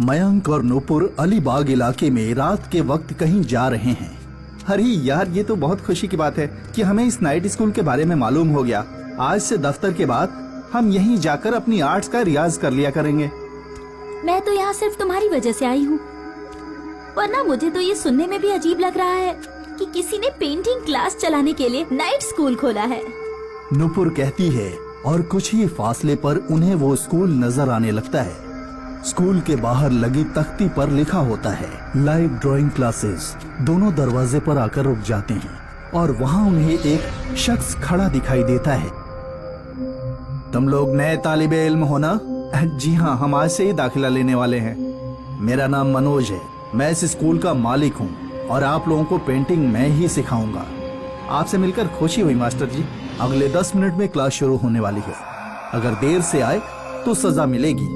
मयंक और नूपुर अलीबाग इलाके में रात के वक्त कहीं जा रहे हैं। अरे यार, ये तो बहुत खुशी की बात है कि हमें इस नाइट स्कूल के बारे में मालूम हो गया। आज से दफ्तर के बाद हम यहीं जाकर अपनी आर्ट्स का रियाज कर लिया करेंगे। मैं तो यहाँ सिर्फ तुम्हारी वजह से आई हूँ, वरना मुझे तो ये सुनने में भी अजीब लग रहा है कि किसी ने पेंटिंग क्लास चलाने के लिए नाइट स्कूल खोला है। नूपुर कहती है और कुछ ही फासले पर उन्हें वो स्कूल नजर आने लगता है। स्कूल के बाहर लगी तख्ती पर लिखा होता है लाइव ड्राइंग क्लासेस। दोनों दरवाजे पर आकर रुक जाते हैं और वहाँ उन्हें एक शख्स खड़ा दिखाई देता है। तुम लोग नए तालिबे इल्म हो ना? जी हाँ, हम आज से ही दाखिला लेने वाले हैं। मेरा नाम मनोज है, मैं इस स्कूल का मालिक हूँ और आप लोगों को पेंटिंग मैं ही सिखाऊंगा। आपसे मिलकर खुशी हुई मास्टर जी। अगले 10 मिनट में क्लास शुरू होने वाली है। अगर देर से आए तो सजा मिलेगी।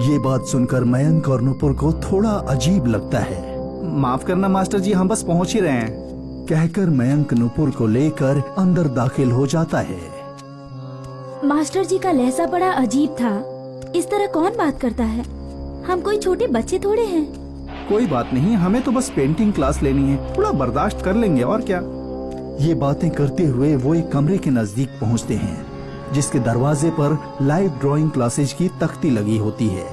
ये बात सुनकर मयंक और नूपुर को थोड़ा अजीब लगता है। माफ करना मास्टर जी, हम बस पहुंच ही रहे हैं, कहकर मयंक नूपुर को लेकर अंदर दाखिल हो जाता है। मास्टर जी का लहजा बड़ा अजीब था। इस तरह कौन बात करता है? हम कोई छोटे बच्चे थोड़े हैं। कोई बात नहीं, हमें तो बस पेंटिंग क्लास लेनी है, थोड़ा बर्दाश्त कर लेंगे और क्या। ये बातें करते हुए वो एक कमरे के नजदीक पहुंचते हैं जिसके दरवाजे पर लाइव ड्राइंग क्लासेज की तख्ती लगी होती है।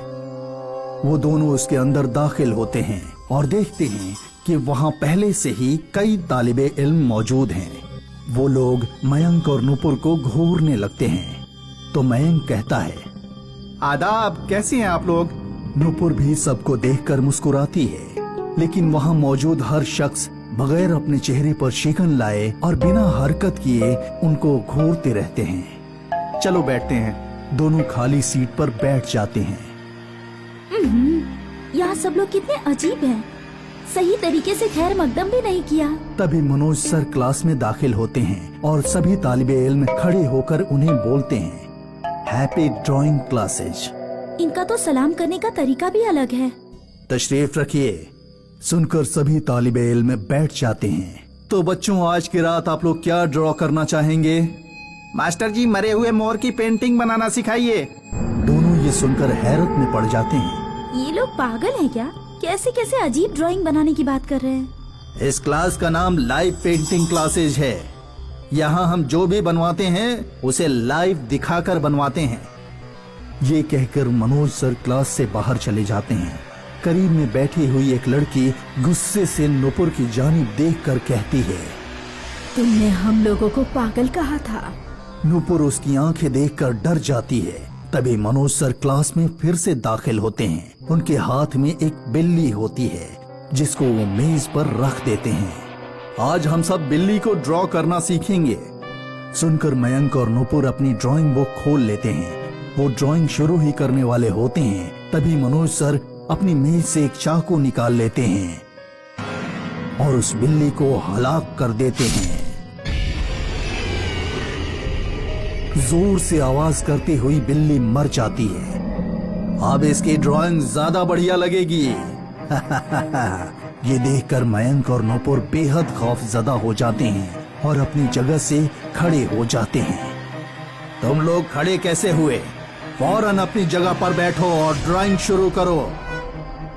वो दोनों उसके अंदर दाखिल होते हैं और देखते हैं कि वहाँ पहले से ही कई तालिबे इल्म मौजूद हैं। वो लोग मयंक और नूपुर को घूरने लगते हैं तो मयंक कहता है, आदाब, कैसे हैं आप लोग? नूपुर भी सबको देखकर मुस्कुराती है, लेकिन वहाँ मौजूद हर शख्स बगैर अपने चेहरे पर शिकन लाए और बिना हरकत किए उनको घूरते रहते हैं। चलो बैठते हैं। दोनों खाली सीट पर बैठ जाते हैं। यहाँ सब लोग कितने अजीब हैं। सही तरीके से खैर मकदम भी नहीं किया। तभी मनोज सर क्लास में दाखिल होते हैं और सभी तालिबे इल्म खड़े होकर उन्हें बोलते हैं, हैप्पी ड्राइंग क्लासेज। इनका तो सलाम करने का तरीका भी अलग है। तशरीफ रखिए। सुनकर सभी तालिबे इल्म बैठ जाते हैं। तो बच्चों, आज की रात आप लोग क्या ड्रॉ करना चाहेंगे? मास्टर जी, मरे हुए मोर की पेंटिंग बनाना सिखाइए। दोनों ये सुनकर हैरत में पड़ जाते हैं। ये लोग पागल हैं क्या? कैसे कैसे अजीब ड्राइंग बनाने की बात कर रहे हैं? इस क्लास का नाम लाइव पेंटिंग क्लासेज है। यहाँ हम जो भी बनवाते हैं उसे लाइव दिखाकर बनवाते हैं। ये कहकर मनोज सर क्लास से बाहर चले जाते हैं। करीब में बैठी हुई एक लड़की गुस्से से नूपुर की जानिब देखकर कहती है, तुमने हम लोगों को पागल कहा था। नूपुर उसकी आंखें देखकर डर जाती है। तभी मनोज सर क्लास में फिर से दाखिल होते हैं। उनके हाथ में एक बिल्ली होती है जिसको वो मेज पर रख देते हैं। आज हम सब बिल्ली को ड्रॉ करना सीखेंगे। सुनकर मयंक और नूपुर अपनी ड्राइंग बुक खोल लेते हैं। वो ड्राइंग शुरू ही करने वाले होते हैं, तभी मनोज सर अपनी मेज से एक चाकू निकाल लेते हैं और उस बिल्ली को हलाक कर देते हैं। जोर से आवाज करती हुई बिल्ली मर जाती है। अब इसकी ड्राइंग ज्यादा बढ़िया लगेगी। ये देखकर मयंक और नूपुर बेहद खौफजदा हो जाते हैं और अपनी जगह से खड़े हो जाते हैं। तुम लोग खड़े कैसे हुए? फौरन अपनी जगह पर बैठो और ड्राइंग शुरू करो।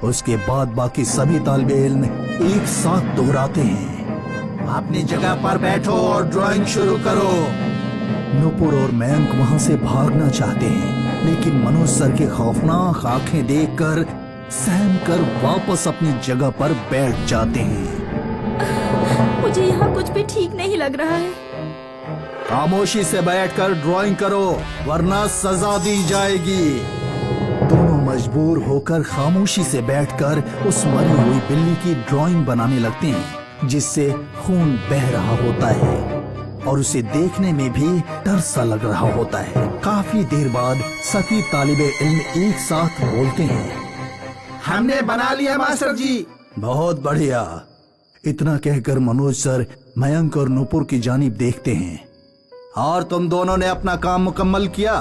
उसके बाद बाकी सभी तालिबे इल्म एक साथ दोहराते हैं, अपनी जगह पर बैठो और ड्राइंग शुरू करो। नूपुर और मयंक वहाँ से भागना चाहते हैं, लेकिन मनोज सर के खौफनाक आंखें देखकर सहम कर वापस अपनी जगह पर बैठ जाते हैं। मुझे यहाँ कुछ भी ठीक नहीं लग रहा है। खामोशी से बैठकर ड्राइंग करो वरना सजा दी जाएगी। दोनों मजबूर होकर खामोशी से बैठकर उस मरी हुई बिल्ली की ड्राइंग बनाने लगते हैं जिससे खून बह रहा होता है और उसे देखने में भी डर सा लग रहा होता है। काफी देर बाद सभी तालिबे इल्म एक साथ बोलते हैं, हमने बना लिया मास्टर जी। बहुत बढ़िया। इतना कहकर मनोज सर मयंक और नूपुर की जानिब देखते हैं, और तुम दोनों ने अपना काम मुकम्मल किया?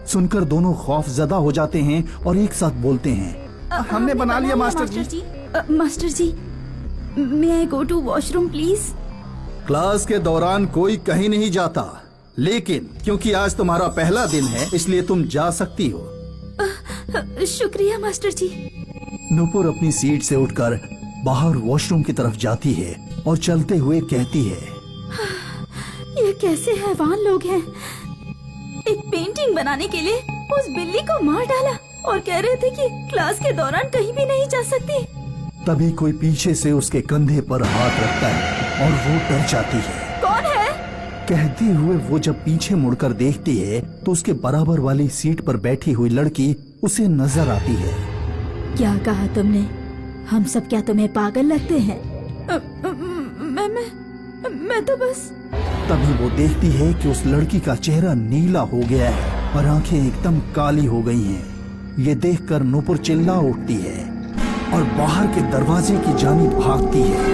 सुनकर दोनों खौफजदा हो जाते हैं और एक साथ बोलते हैं, हमने बना लिया master ji. Master ji, may I go to washroom please? Class के दौरान कोई कहीं नहीं जाता, लेकिन क्योंकि आज तुम्हारा पहला दिन है इसलिए तुम जा सकती हो। शुक्रिया मास्टर जी। नुपुर अपनी सीट से उठकर बाहर वॉशरूम की तरफ जाती है और चलते हुए कहती है, ये कैसे हैवान लोग हैं। एक पेंटिंग बनाने के लिए उस बिल्ली को मार डाला और कह रहे थे कि क्लास के दौरान कहीं भी नहीं जा सकती। तभी कोई पीछे से उसके कंधे पर हाथ रखता है और वो डर जाती है। कौन है? कहते हुए वो जब पीछे मुड़कर देखती है तो उसके बराबर वाली सीट पर बैठी हुई लड़की उसे नजर आती है। क्या कहा तुमने? हम सब क्या तुम्हें पागल लगते हैं? मैं तो बस। तभी वो देखती है कि उस लड़की का चेहरा नीला हो गया है और आंखें एकदम काली हो गई हैं। ये देखकर नुपुर चिल्ला उठती है और बाहर के दरवाजे की जानिब भागती है,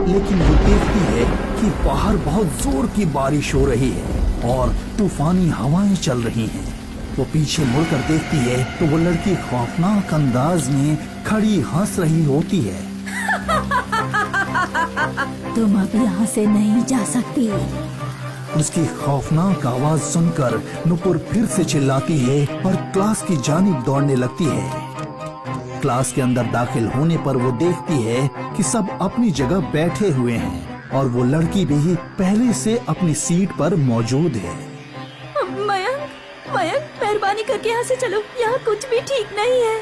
लेकिन वो देखती है कि बाहर बहुत जोर की बारिश हो रही है और तूफानी हवाएं चल रही हैं। वो पीछे मुड़कर देखती है तो वो लड़की खौफनाक अंदाज में खड़ी हंस रही होती है। तुम अब यहाँ से नहीं जा सकती। उसकी खौफनाक आवाज सुनकर नुपुर फिर से चिल्लाती है और क्लास की जानिब दौड़ने लगती है। क्लास के अंदर दाखिल होने पर वो देखती है कि सब अपनी जगह बैठे हुए हैं और वो लड़की भी पहले से अपनी सीट पर मौजूद है। मयंक, मेहरबानी करके यहाँ से चलो, यहाँ कुछ भी ठीक नहीं है।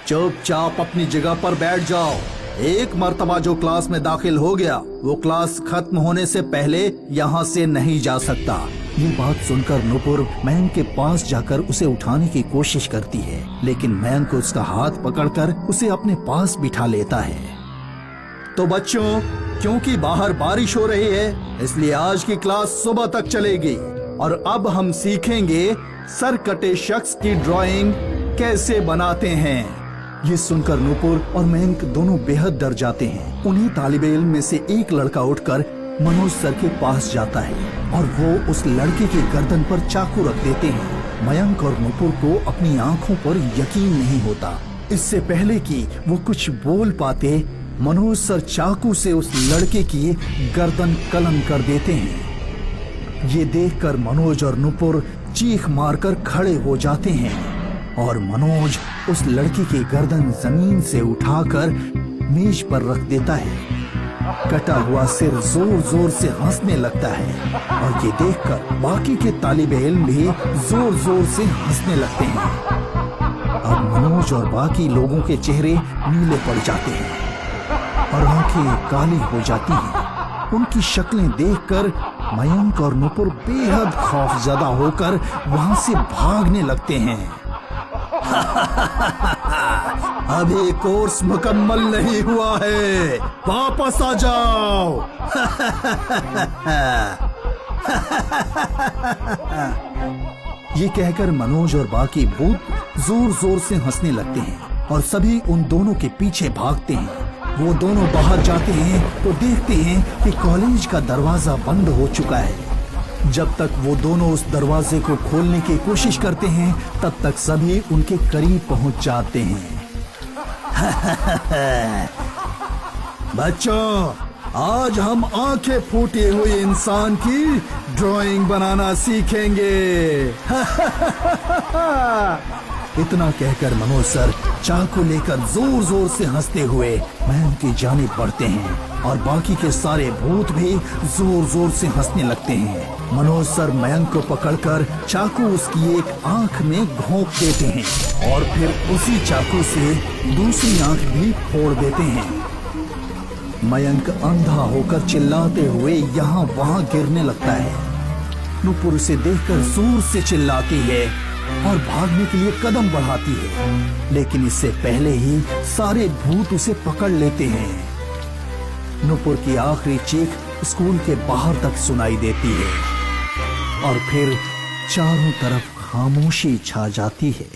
चुपचाप अपनी जगह पर बैठ जाओ। एक मर्तबा जो क्लास में दाखिल हो गया वो क्लास खत्म होने से पहले यहाँ से नहीं जा सकता। ये बात सुनकर नुपुर मयंक के पास जाकर उसे उठाने की कोशिश करती है, लेकिन मयंक उसका हाथ पकड़कर उसे अपने पास बिठा लेता है। तो बच्चों, क्योंकि बाहर बारिश हो रही है इसलिए आज की क्लास सुबह तक चलेगी और अब हम सीखेंगे सर कटे शख्स की ड्राइंग कैसे बनाते हैं। ये सुनकर नुपुर और मयंक दोनों बेहद डर जाते हैं। उन्हीं तालिबे इल्म में से एक लड़का उठकर मनोज सर के पास जाता है और वो उस लड़के की गर्दन पर चाकू रख देते हैं। मयंक और नुपुर को अपनी आंखों पर यकीन नहीं होता। इससे पहले कि वो कुछ बोल पाते, मनोज सर चाकू से उस लड़के की गर्दन कलम कर देते हैं। ये देखकर मनोज और नुपुर चीख मारकर खड़े हो जाते हैं और मनोज उस लड़की की गर्दन जमीन से उठाकर मेज पर रख देता है। कटा हुआ सिर जोर जोर से हंसने लगता है और ये देखकर बाकी के तालिबे इल्म भी जोर जोर से हंसने लगते हैं। अब मनोज और बाकी लोगों के चेहरे नीले पड़ जाते हैं और आंखें काली हो जाती हैं। उनकी शक्लें देखकर मयंक और नुपुर बेहद खौफजदा होकर वहां से भागने लगते हैं। अभी कोर्स मुकम्मल नहीं हुआ है, वापस आ जाओ। ये कहकर मनोज और बाकी भूत जोर जोर से हंसने लगते हैं और सभी उन दोनों के पीछे भागते हैं। वो दोनों बाहर जाते हैं तो देखते हैं कि कॉलेज का दरवाजा बंद हो चुका है। जब तक वो दोनों उस दरवाजे को खोलने की कोशिश करते हैं तब तक सभी उनके करीब पहुंच जाते हैं। बच्चों, आज हम आंखें फूटे हुए इंसान की ड्राइंग बनाना सीखेंगे। इतना कहकर मनोज सर चाकू लेकर जोर जोर से हंसते हुए मयंक की जानिब बढ़ते हैं और बाकी के सारे भूत भी जोर जोर से हंसने लगते हैं। मनोज सर मयंक को पकड़कर चाकू उसकी एक आंख में घोंप देते हैं और फिर उसी चाकू से दूसरी आंख भी फोड़ देते हैं। मयंक अंधा होकर चिल्लाते हुए यहाँ वहाँ गिरने लगता है। नुपुर उसे देखकर जोर से चिल्लाती है और भागने के लिए कदम बढ़ाती है, लेकिन इससे पहले ही सारे भूत उसे पकड़ लेते हैं। नुपुर की आखिरी चीख स्कूल के बाहर तक सुनाई देती है और फिर चारों तरफ खामोशी छा जाती है।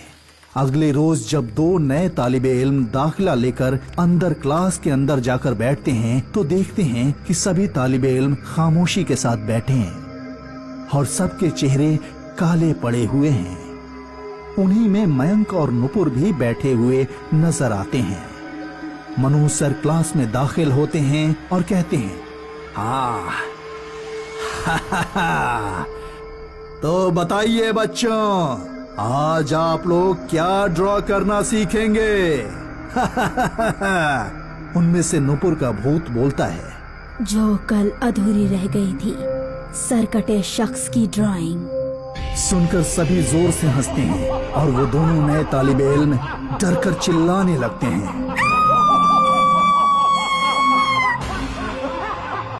अगले रोज जब दो नए तालिबे इल्म दाखिला लेकर अंदर क्लास के अंदर जाकर बैठते हैं तो देखते हैं कि सभी तालिबे इल्म खामोशी के साथ बैठे हैं और सबके चेहरे काले पड़े हुए हैं। उन्हीं में मयंक और नुपुर भी बैठे हुए नजर आते हैं। मनोज सर क्लास में दाखिल होते हैं और कहते हैं, हाँ तो बताइए बच्चों, आज आप लोग क्या ड्रॉ करना सीखेंगे? उनमें से नुपुर का भूत बोलता है, जो कल अधूरी रह गई थी, सरकटे शख्स की ड्राइंग। सुनकर सभी जोर से हंसते हैं और वो दोनों नए तालिबे इल्म डरकर चिल्लाने लगते हैं।